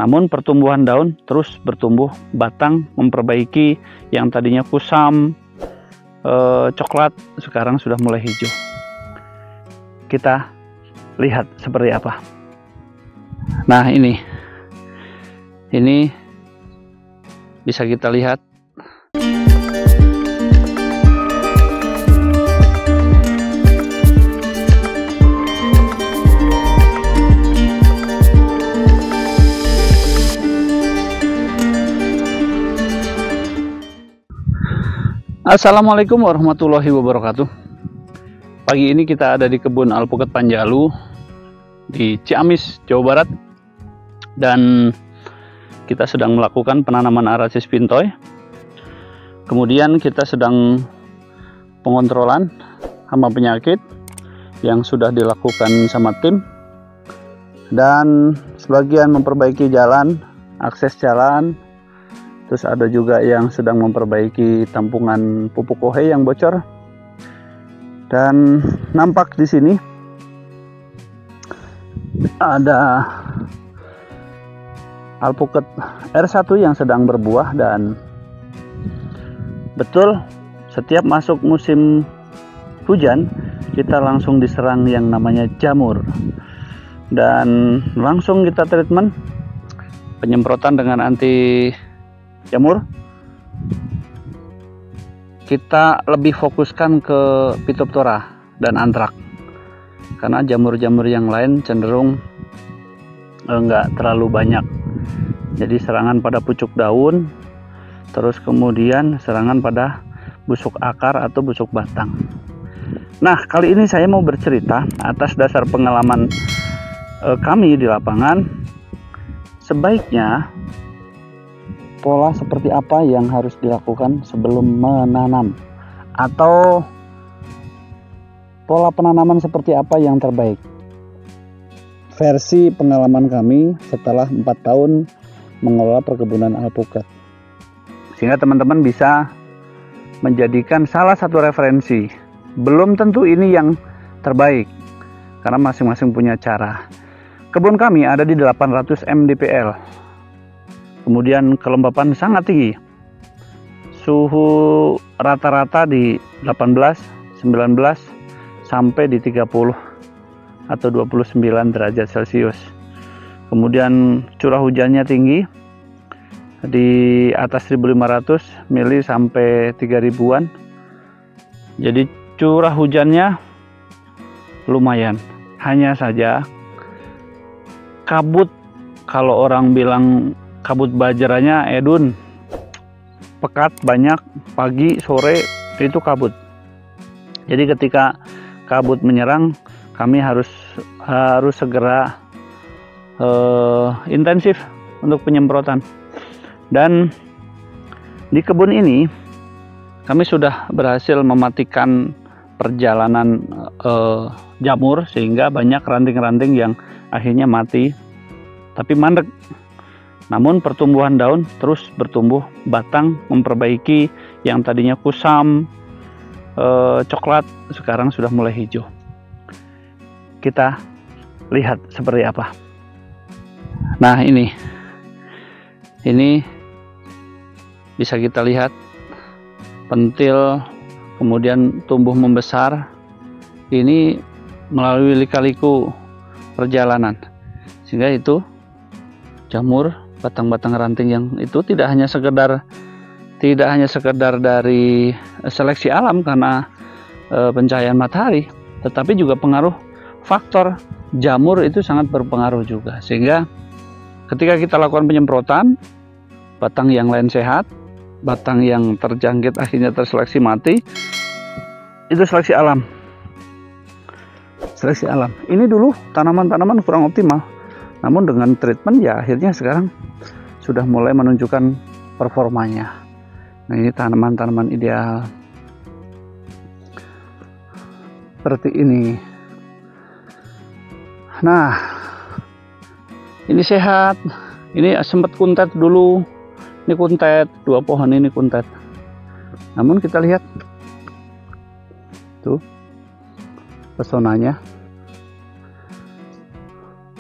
Namun pertumbuhan daun terus bertumbuh, batang memperbaiki yang tadinya kusam, coklat, sekarang sudah mulai hijau. Kita lihat seperti apa. Nah, ini bisa kita lihat. Assalamualaikum warahmatullahi wabarakatuh. Pagi ini kita ada di kebun alpukat Panjalu di Ciamis, Jawa Barat, dan kita sedang melakukan penanaman Arasis Pintoy. Kemudian kita sedang pengontrolan hama penyakit yang sudah dilakukan sama tim, dan sebagian memperbaiki jalan, akses jalan. Terus ada juga yang sedang memperbaiki tampungan pupuk kohe yang bocor. Dan nampak di sini ada alpukat R1 yang sedang berbuah, dan betul setiap masuk musim hujan kita langsung diserang yang namanya jamur. Dan langsung kita treatment, penyemprotan dengan anti jamur. Kita lebih fokuskan ke Phytophthora dan antrak, karena jamur-jamur yang lain cenderung enggak terlalu banyak. Jadi serangan pada pucuk daun, terus kemudian serangan pada busuk akar atau busuk batang. Nah, kali ini saya mau bercerita atas dasar pengalaman kami di lapangan. Sebaiknya pola seperti apa yang harus dilakukan sebelum menanam, atau pola penanaman seperti apa yang terbaik. Versi pengalaman kami setelah 4 tahun mengelola perkebunan alpukat, sehingga teman-teman bisa menjadikan salah satu referensi. Belum tentu ini yang terbaik, karena masing-masing punya cara. Kebun kami ada di 800 mdpl. Kemudian kelembapan sangat tinggi, suhu rata-rata di 18, 19 sampai di 30 atau 29 derajat Celcius. Kemudian curah hujannya tinggi di atas 1500 mili sampai 3000-an. Jadi curah hujannya lumayan. Hanya saja kabut, kalau orang bilang kabut bajarannya, Edun, pekat banyak, pagi sore itu kabut. Jadi ketika kabut menyerang, kami harus segera intensif untuk penyemprotan. Dan di kebun ini kami sudah berhasil mematikan perjalanan jamur, sehingga banyak ranting-ranting yang akhirnya mati tapi mandek. Namun pertumbuhan daun terus bertumbuh, batang memperbaiki yang tadinya kusam, coklat, sekarang sudah mulai hijau. Kita lihat seperti apa. Nah, ini bisa kita lihat pentil kemudian tumbuh membesar. Ini melalui lika-liku perjalanan, sehingga itu jamur, batang-batang ranting yang itu tidak hanya sekedar dari seleksi alam karena pencahayaan matahari, tetapi juga pengaruh faktor jamur itu sangat berpengaruh juga. Sehingga ketika kita lakukan penyemprotan, batang yang lain sehat, batang yang terjangkit akhirnya terseleksi mati. Itu seleksi alam. Seleksi alam. Ini dulu tanaman-tanaman kurang optimal, namun dengan treatment ya akhirnya sekarang sudah mulai menunjukkan performanya. Nah, ini tanaman-tanaman ideal seperti ini. Nah, ini sehat. Ini sempat kuntet dulu. Ini kuntet, 2 pohon ini kuntet. Namun kita lihat tuh pesonanya.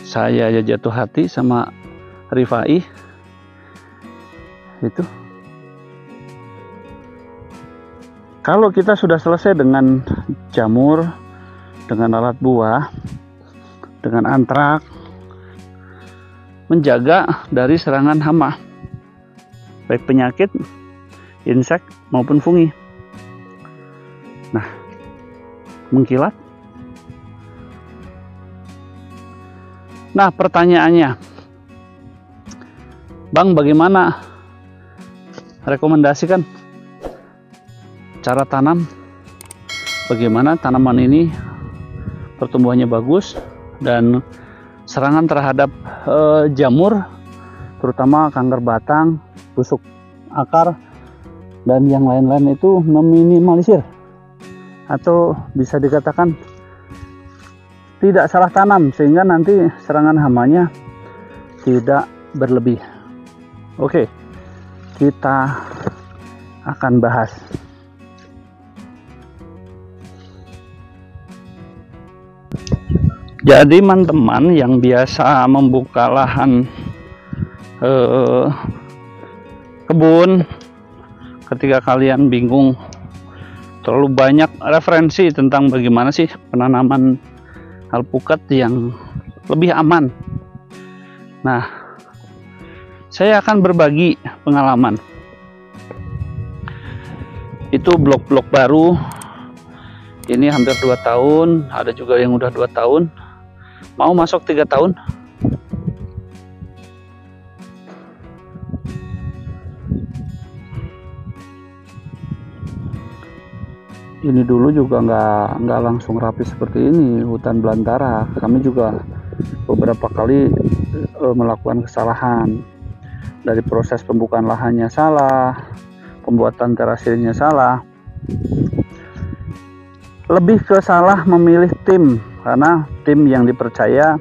Saya aja jatuh hati sama Rifai itu. Kalau kita sudah selesai dengan jamur, dengan alat buah, dengan antrak, menjaga dari serangan hama, baik penyakit, insek maupun fungi. Nah, mengkilat. Nah, pertanyaannya, Bang, bagaimana rekomendasikan cara tanam? Bagaimana tanaman ini pertumbuhannya bagus dan serangan terhadap jamur, terutama kanker batang, busuk akar, dan yang lain-lain itu meminimalisir, atau bisa dikatakan tidak salah tanam sehingga nanti serangan hamanya tidak berlebih. Oke, kita akan bahas. Jadi teman-teman yang biasa membuka lahan kebun, ketika kalian bingung terlalu banyak referensi tentang bagaimana sih penanaman alpukat yang lebih aman. Nah, saya akan berbagi pengalaman. Itu blok-blok baru. Ini hampir 2 tahun, ada juga yang udah 2 tahun. Mau masuk 3 tahun. Ini dulu juga nggak langsung rapi seperti ini, hutan belantara. Kami juga beberapa kali melakukan kesalahan. Dari proses pembukaan lahannya salah, pembuatan terasirnya salah, lebih ke salah memilih tim, karena tim yang dipercaya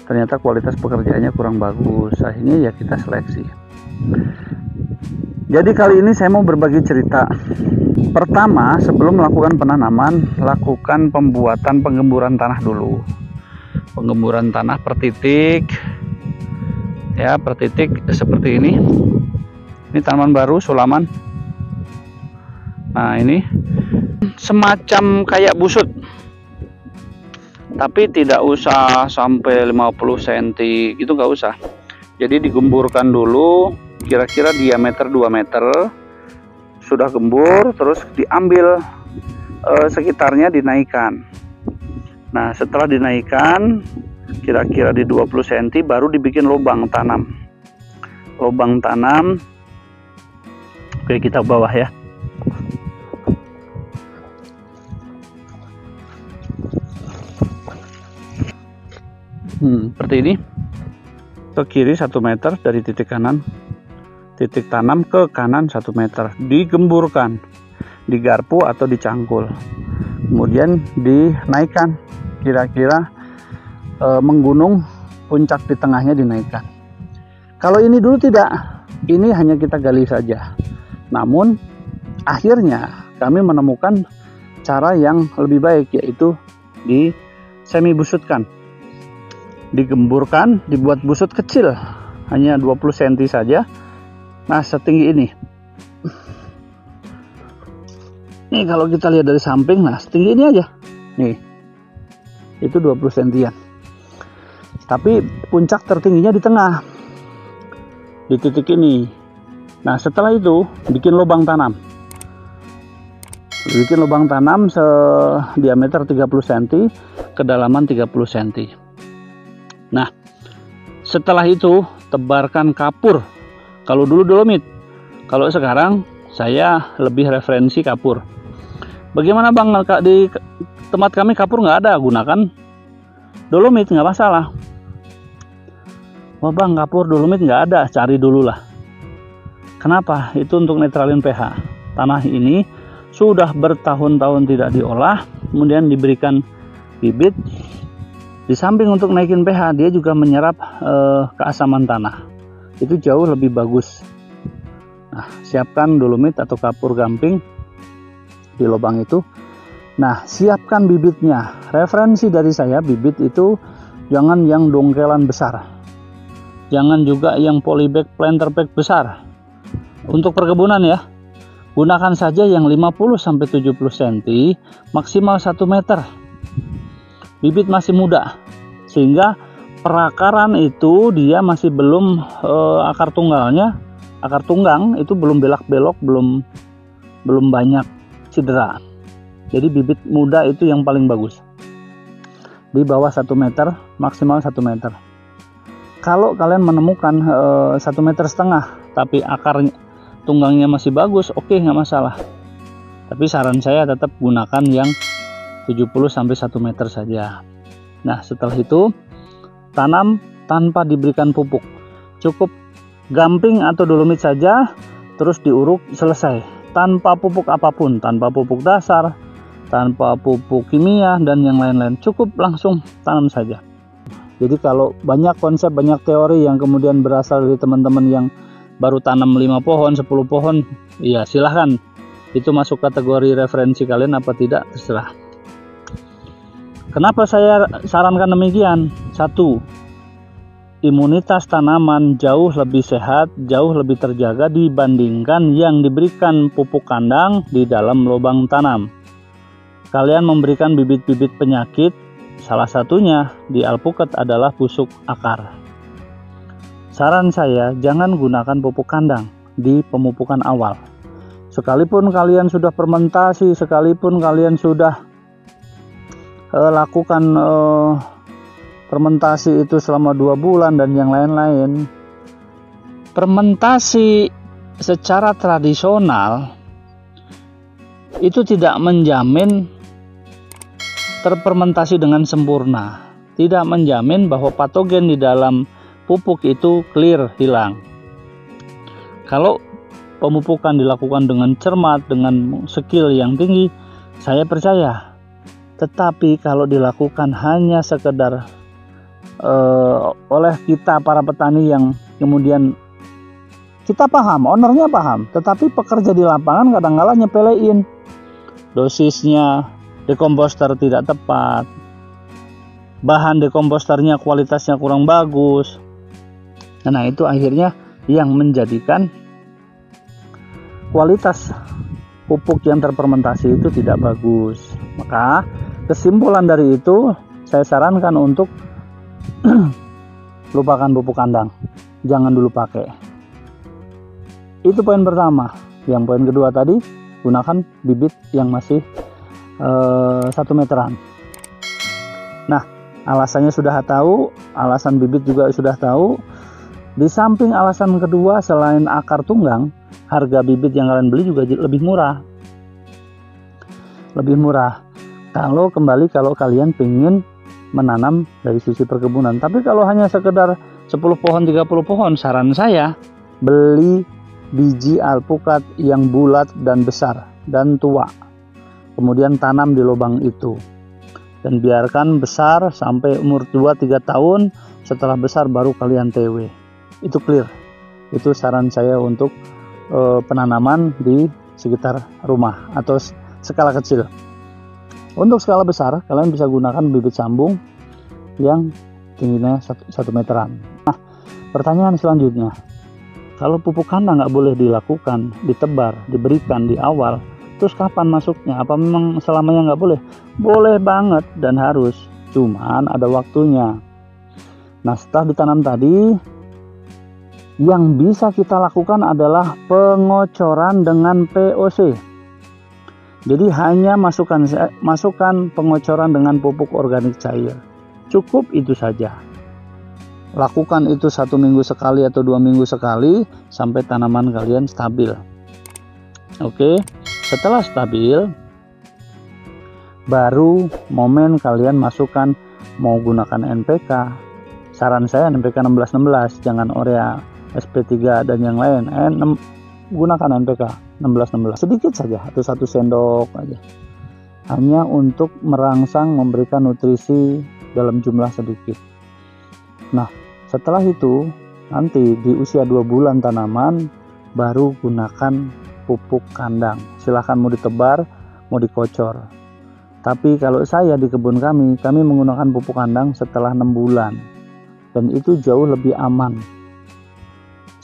ternyata kualitas pekerjaannya kurang bagus. Akhirnya ya kita seleksi. Jadi kali ini saya mau berbagi cerita. Pertama, sebelum melakukan penanaman, lakukan pembuatan penggemburan tanah dulu. Penggemburan tanah per titik, ya, per titik seperti ini. Ini tanaman baru, sulaman. Nah, ini semacam kayak busut, tapi tidak usah sampai 50 cm gitu, nggak usah. Jadi digemburkan dulu, kira-kira diameter 2 meter. Sudah gembur, terus diambil sekitarnya, dinaikkan. Nah, setelah dinaikkan kira-kira di 20 cm, baru dibikin lubang tanam. Lubang tanam. Oke, kita bawah ya. Seperti ini. Ke kiri 1 meter dari titik kanan. Titik tanam ke kanan 1 meter, digemburkan, digarpu atau dicangkul, kemudian dinaikkan, kira-kira menggunung, puncak di tengahnya dinaikkan. Kalau ini dulu tidak, ini hanya kita gali saja. Namun akhirnya kami menemukan cara yang lebih baik, yaitu di semi busutkan, digemburkan, dibuat busut kecil, hanya 20 cm saja. Nah, setinggi ini. Nih, kalau kita lihat dari samping, nah setinggi ini aja. Nih, itu 20 cm. Tapi puncak tertingginya di tengah, di titik ini. Nah, setelah itu bikin lubang tanam. Bikin lubang tanam diameter 30 cm, kedalaman 30 cm. Nah, setelah itu tebarkan kapur. Kalau dulu dolomit, kalau sekarang saya lebih referensi kapur. Bagaimana Bang, di tempat kami kapur nggak ada, gunakan dolomit, nggak masalah. Wah Bang, kapur dolomit nggak ada, cari dulu lah. Kenapa? Itu untuk netralin pH. Tanah ini sudah bertahun-tahun tidak diolah, kemudian diberikan bibit. Di samping untuk naikin pH, dia juga menyerap keasaman tanah. Itu jauh lebih bagus. Nah, siapkan dolomit atau kapur gamping di lubang itu. Nah, siapkan bibitnya. Referensi dari saya, bibit itu jangan yang dongkelan besar. jangan juga yang polybag planter bag besar. Untuk perkebunan ya, gunakan saja yang 50-70 cm, maksimal 1 meter. Bibit masih muda, sehingga perakaran itu dia masih belum akar tunggang itu belum belak-belok, belum banyak cedera. Jadi bibit muda itu yang paling bagus. Di bawah 1 meter, maksimal 1 meter. Kalau kalian menemukan 1,5 meter tapi akar tunggangnya masih bagus, oke, nggak masalah. Tapi saran saya tetap gunakan yang 70-1 meter saja. Nah, setelah itu tanam tanpa diberikan pupuk. Cukup gamping atau dolomit saja, terus diuruk, selesai. Tanpa pupuk apapun, tanpa pupuk dasar, tanpa pupuk kimia dan yang lain-lain. Cukup langsung tanam saja. Jadi kalau banyak konsep, banyak teori yang kemudian berasal dari teman-teman yang baru tanam 5 pohon, 10 pohon, ya silahkan. Itu masuk kategori referensi kalian apa tidak, terserah. Kenapa saya sarankan demikian? 1. Imunitas tanaman jauh lebih sehat, jauh lebih terjaga dibandingkan yang diberikan pupuk kandang di dalam lubang tanam. Kalian memberikan bibit-bibit penyakit, salah satunya di alpukat adalah busuk akar. Saran saya, jangan gunakan pupuk kandang di pemupukan awal. Sekalipun kalian sudah fermentasi, sekalipun kalian sudah lakukan fermentasi itu selama 2 bulan dan yang lain-lain, fermentasi secara tradisional itu tidak menjamin terfermentasi dengan sempurna, tidak menjamin bahwa patogen di dalam pupuk itu clear, hilang. Kalau pemupukan dilakukan dengan cermat, dengan skill yang tinggi, saya percaya. Tetapi kalau dilakukan hanya sekedar oleh kita para petani yang kemudian kita paham, ownernya paham, tetapi pekerja di lapangan kadang-kala nyepelein, dosisnya dekomposter tidak tepat, bahan dekomposternya kualitasnya kurang bagus. Nah, itu akhirnya yang menjadikan kualitas pupuk yang terfermentasi itu tidak bagus. Maka kesimpulan dari itu, saya sarankan untuk lupakan pupuk kandang, jangan dulu pakai. Itu poin pertama. Yang poin kedua tadi, gunakan bibit yang masih 1 meteran. Nah, alasannya sudah tahu, alasan bibit juga sudah tahu. Di samping alasan kedua, selain akar tunggang, harga bibit yang kalian beli juga lebih murah. Lebih murah. Kalau kalian pengen menanam dari sisi perkebunan. Tapi kalau hanya sekedar 10 pohon, 30 pohon, saran saya beli biji alpukat yang bulat dan besar dan tua. Kemudian tanam di lubang itu. Dan biarkan besar sampai umur 2-3 tahun. Setelah besar baru kalian TW. Itu clear. Itu saran saya untuk penanaman di sekitar rumah atau skala kecil. Untuk skala besar, kalian bisa gunakan bibit sambung yang tingginya 1 meteran. Nah, pertanyaan selanjutnya, kalau pupuk kandang nggak boleh dilakukan, ditebar, diberikan di awal, terus kapan masuknya? Apa memang selamanya nggak boleh? Boleh banget dan harus, cuman ada waktunya. Nah, setelah ditanam tadi, yang bisa kita lakukan adalah pengocoran dengan POC. Jadi hanya masukkan pengocoran dengan pupuk organik cair. Cukup itu saja. Lakukan itu 1 minggu sekali atau 2 minggu sekali sampai tanaman kalian stabil. Oke, setelah stabil, baru momen kalian masukkan mau gunakan NPK. Saran saya NPK 16-16, jangan urea SP3 dan yang lain. Gunakan NPK 16-16 sedikit saja atau 1 sendok aja, hanya untuk merangsang, memberikan nutrisi dalam jumlah sedikit. Nah, setelah itu nanti di usia 2 bulan tanaman baru gunakan pupuk kandang. Silahkan mau ditebar, mau dikocor. Tapi kalau saya di kebun kami menggunakan pupuk kandang setelah 6 bulan dan itu jauh lebih aman.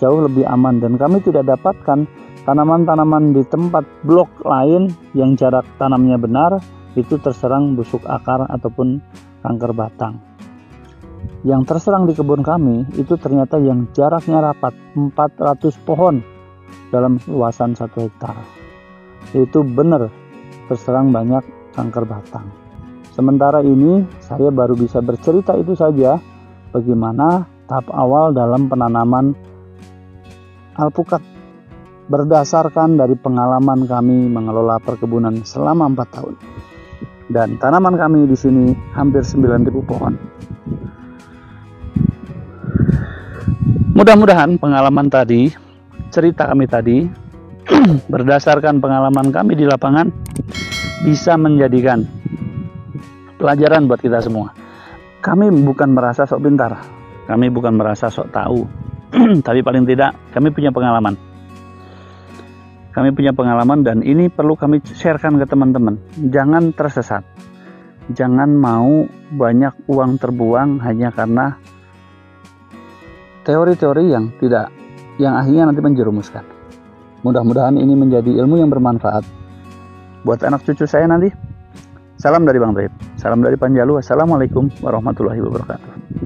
jauh lebih aman, dan kami tidak dapatkan tanaman-tanaman di tempat blok lain yang jarak tanamnya benar itu terserang busuk akar ataupun kanker batang. Yang terserang di kebun kami itu ternyata yang jaraknya rapat 400 pohon dalam luasan 1 hektar. Itu benar terserang banyak kanker batang. Sementara ini saya baru bisa bercerita itu saja bagaimana tahap awal dalam penanaman alpukat berdasarkan dari pengalaman kami mengelola perkebunan selama 4 tahun. Dan tanaman kami di sini hampir 9.000 pohon. Mudah-mudahan pengalaman tadi, cerita kami tadi, berdasarkan pengalaman kami di lapangan, bisa menjadikan pelajaran buat kita semua. Kami bukan merasa sok pintar, kami bukan merasa sok tahu, tapi paling tidak kami punya pengalaman. Kami punya pengalaman dan ini perlu kami sharekan ke teman-teman. Jangan tersesat. Jangan mau banyak uang terbuang hanya karena teori-teori yang akhirnya nanti menjerumuskan. Mudah-mudahan ini menjadi ilmu yang bermanfaat buat anak cucu saya nanti. Salam dari Bang Taib. Salam dari Panjalu. Assalamualaikum warahmatullahi wabarakatuh.